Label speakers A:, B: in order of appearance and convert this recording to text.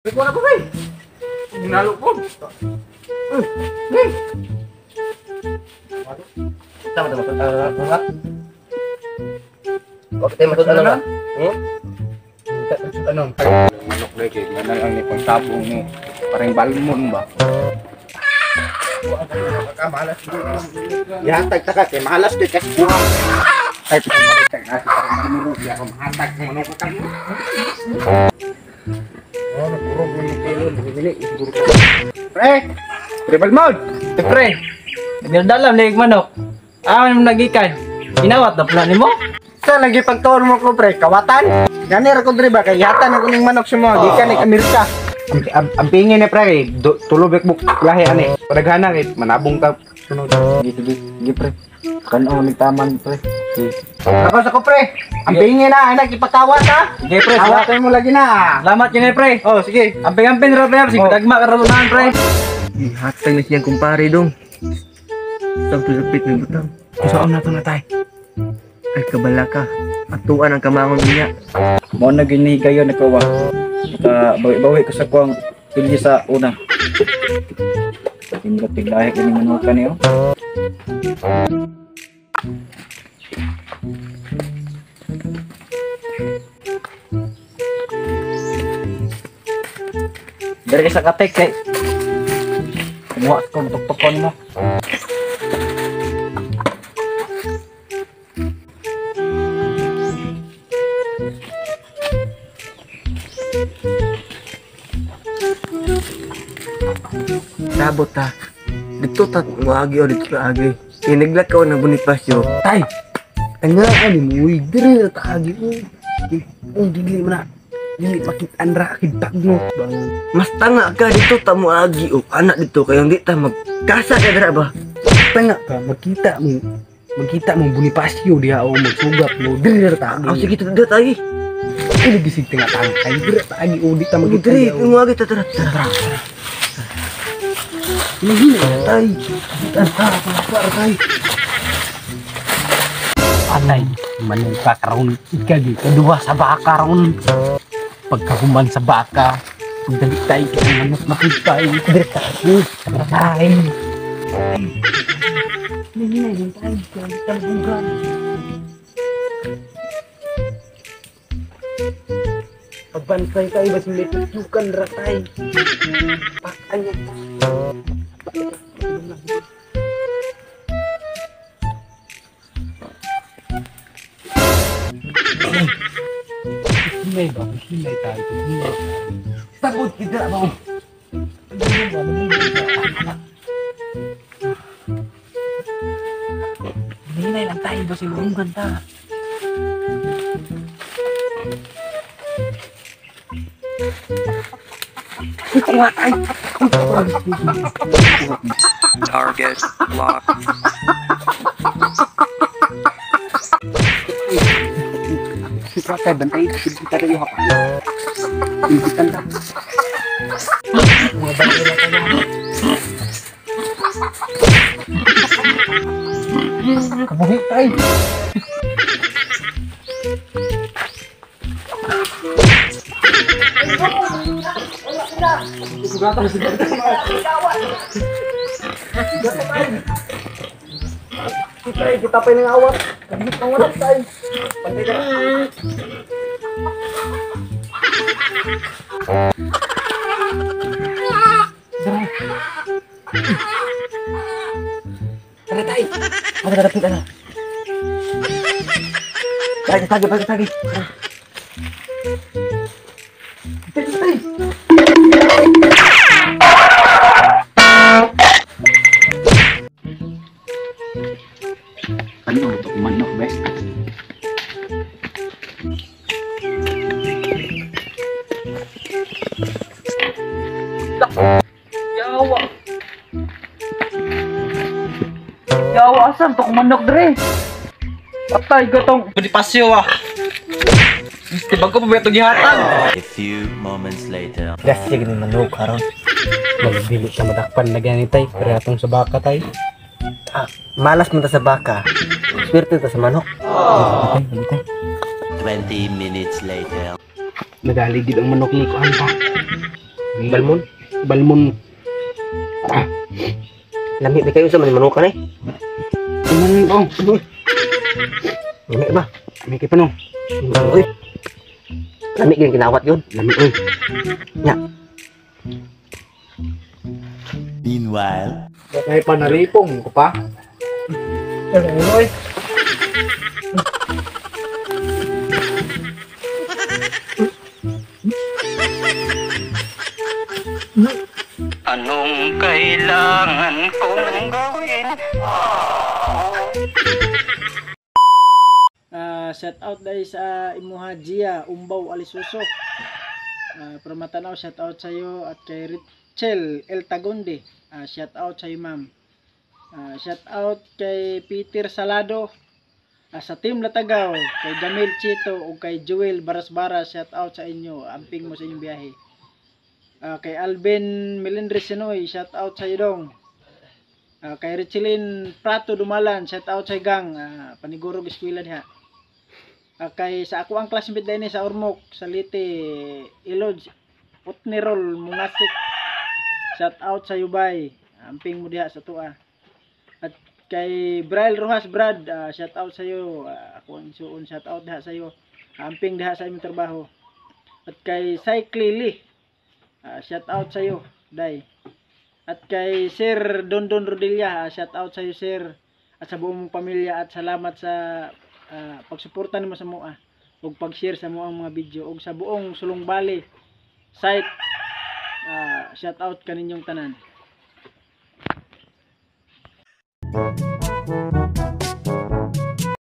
A: Ikaw na ba kay? Ginalo ko.
B: Tama. Bakit tayo matut ano ba?
A: Ano? Manok na kay ganang ang nipang sabong ni parang balmon ba? Malas yatag taka kay malas kay kas. Ay pagkakita nga parang manurog ya kung hatag ng manok ka. Oh, nagurog ng pelo dili siguro. Pre! Tribal mode.
C: Pre, dalam leg manok. Ano nagikan? Inawat na pala nimo?
A: Sa lagi pagtuon mo ko pre, kawatan. Gani ra ko diri ba kay yatan ako ning manok sa mo gikan ni Amerika. Ang pingin ni pre, tulobek mo lahi ani. Padaghana kay manabong ka sunod. Gi pre. Kan ni taman pre. Tapos ako pre, ang pingin na anak ipatawat ha.
C: Sige pre,
A: Tawatan mo lagi na.
C: salamat yun pre.
A: Oh sige.
C: Amping-amping ra pre, sige dagma karunan pre.
B: Hatag na siyang kumpare dong. Tapos-lapit ng butang.
A: Kusaon na to na tay.
B: Ay kabala ka. Atuan ang kamangon niya.
C: Mo na gini kayo nakawa. Bawi-bawi ko sa kuang pilya sa una. Tinglahi kini manukan niyo. Dari sa katek kay. Kumuha ko tuktukon mo.
B: Sabot ta. Dito ta muagi o dito agi. Iniglat ka na Bonifacio.
A: Tay. Ano ani mo diri ra ta agi. Dili man na. Dili pakitaan ra kitag mo.
B: Mas tanga ka dito ta muagi o anak dito kay hindi ta magkasa ka dira ba?
A: Tanga ka magkita mo Bonifacio diha o magsugap mo diri ra ta agi.
B: Ang sige dito tayo.
A: Ini gisig tengah tang. Ay diri ta agi o di ta magkita.
B: Diri muagi ta tara.
A: Ini tay. Tay. Anay, manong kakaroon ikagi kedua sa baka ron. Pagkahuman sa baka, pagdalitay ka ng manok na pagkay, pagdalitay, pagdalitay. Nanginay ng tayo, talabugan. Pagbantay tayo, bas militutukan ratay. Pakanya tayo. Hinay ba? Hinay tayo. Hinay. Sabot kita ba? Hinay lang tayo ba sa urungan ta?
D: Target locked.
A: Pakai bantay kita rin yung hapa. Impitan ta. Mga bantay na tayo. Kabuhi tayo. Sugatan si kita pa yung awat. Ang walang tayo. Pantay ka. Tara tayo. Magdadapit ano. Tagi. Tayo. Ano ito manok best?
C: Yawa asan to manok dre. Patay gatong Bonifacio ah. Gusto ba ko pabeto gihatag?
D: A few moments later.
A: Gasig ni manok karon. Magbili ka madakpan na ganitay, pero atong sa baka tay.
B: Malas man ta sa baka. Swerte ta sa manok.
D: 20 minutes later.
A: Nagaligid ang manok ni kuan pa.
B: Balmon.
A: Balmon.
B: Lami ba kayo sa manukan eh?
A: Oh,
B: Lami ba?
A: may kay panong.
B: Uy. Lami gini kinawat yun.
A: Lami oy.
D: Meanwhile,
A: Kay panaripong ko pa.
C: Oy.
D: anong kailangan kong gawin?
C: Shout out dahil sa imuha Gia Umbaw Alisuso. Para matanaw, shout out sa iyo at kay Richel El Tagonde. Shout out sa iyo, ma'am. Shout out kay Peter Salado. Sa Team Latagaw, kay Jamil Chito o kay Joel Barasbaras, shout out sa inyo. Amping mo sa inyong biyahe. Kay Alvin Melendres Sinoy, shout out sa iyo dong. Kay Richelin Prato Dumalan, shout out sa gang. Panigurog eskwela diha. Kay sa ako ang classmate din sa Ormoc, sa Lite, Ilog, Putnirol, Mungasik. Shout out sa Yubay. Amping mo diha sa tua. At kay Braille Rojas Brad, shout out sa iyo. Ako ang suon, shout out diha sa iyo. Amping diha sa imong trabaho. At kay Cyclili, shout out sa iyo, Day. At kay Sir Dondon Rodilla, shout out sa iyo, Sir. At sa buong pamilya at salamat sa pagsuporta nimo sa mua ug pag-share sa mua ang mga video ug sa buong Sulong Bali site. Shout out kaninyong tanan.